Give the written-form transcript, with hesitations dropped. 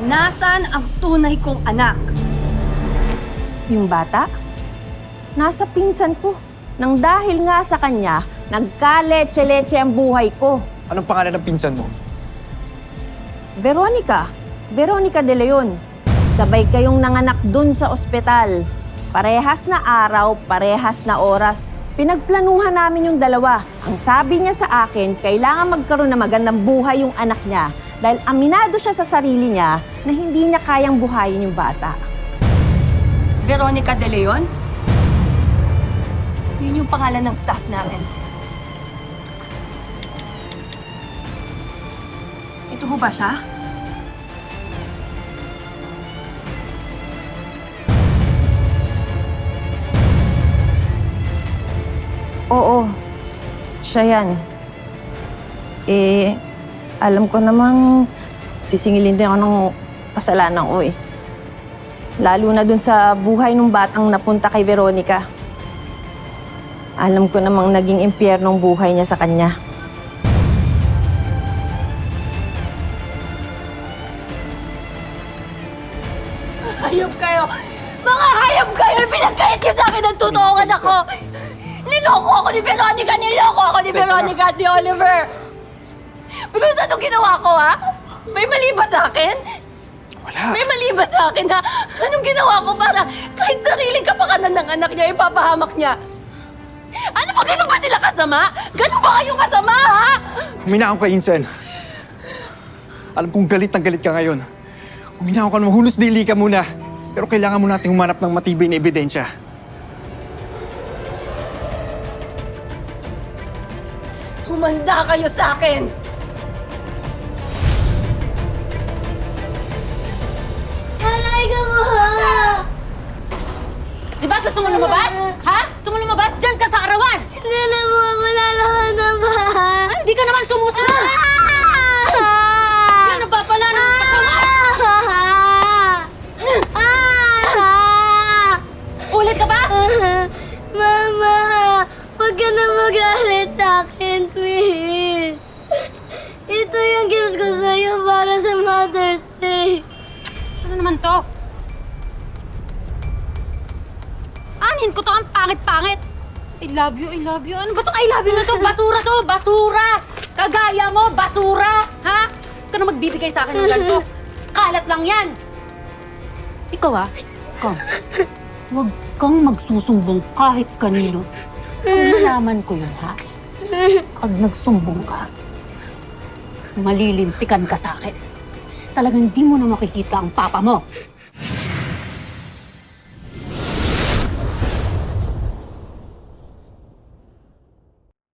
Nasaan ang tunay kong anak? Yung bata? Nasa pinsan ko. Nang dahil nga sa kanya, nagka-letse-letse ang buhay ko. Anong pangalan ng pinsan mo? Veronica. Veronica de Leon. Sabay kayong nanganak dun sa ospital. Parehas na araw, parehas na oras. Pinagplanuhan namin yung dalawa. Ang sabi niya sa akin, kailangan magkaroon ng magandang buhay yung anak niya dahil aminado siya sa sarili niya na hindi niya kayang buhayin yung bata. Veronica de Leon? Yun yung pangalan ng staff namin. Ito ho ba siya? Oo, siya yan. Alam ko namang sisingilin din ako ng kasalanan ko eh. Lalo na dun sa buhay ng batang napunta kay Veronica. Alam ko namang naging impyernong buhay niya sa kanya. Hayop kayo! Mga hayop kayo! Pinagkait niyo sa akin ang totoong anak ko! Niloko ako ni Veronica! Niloko ako ni Veronica at ni Oliver! Because anong ginawa ko, ha? May mali ba sa akin? Wala. May mali ba sa akin, ha? Anong ginawa ko para kahit sariling kapakanan ng anak niya, ipapahamak niya? Ano ba? Ganun ba sila kasama? Ganun ba kayong kasama, ha? Huminahon ka, Insen. Alam kong galit na galit ka ngayon. Huminahon ka na, mahulos dili ka muna. Pero kailangan mo nating humanap ng matibay na ebidensya. Humanda kayo sa akin! Aray ka mo! Di ba gusto mo lumabas? Ha? Gusto mo lumabas? Diyan ka sa arawan! Hindi na mo ako lalaman na ba? Ay, hindi ka naman sumusunod! Yan, napapala ng kasama! Ulit ka ba? Mama, huwag ka na magalit sa akin, please. Ito yung gifts ko sa'yo para sa Mother's Day. Ano naman to? Anin ko to, ang pangit-pangit. I love you, I love you. Ano ba itong I love you na to? Basura to, basura! Kagaya mo, basura! Ha? Ikaw na magbibigay sa akin ng ganito. Kalat lang yan! Ikaw ikaw. Huwag kang magsusumbong kahit kanino. Kung nalaman ko yun, ha? Pag nagsumbong ka, malilintikan ka sa akin. Talagang di mo na makikita ang papa mo.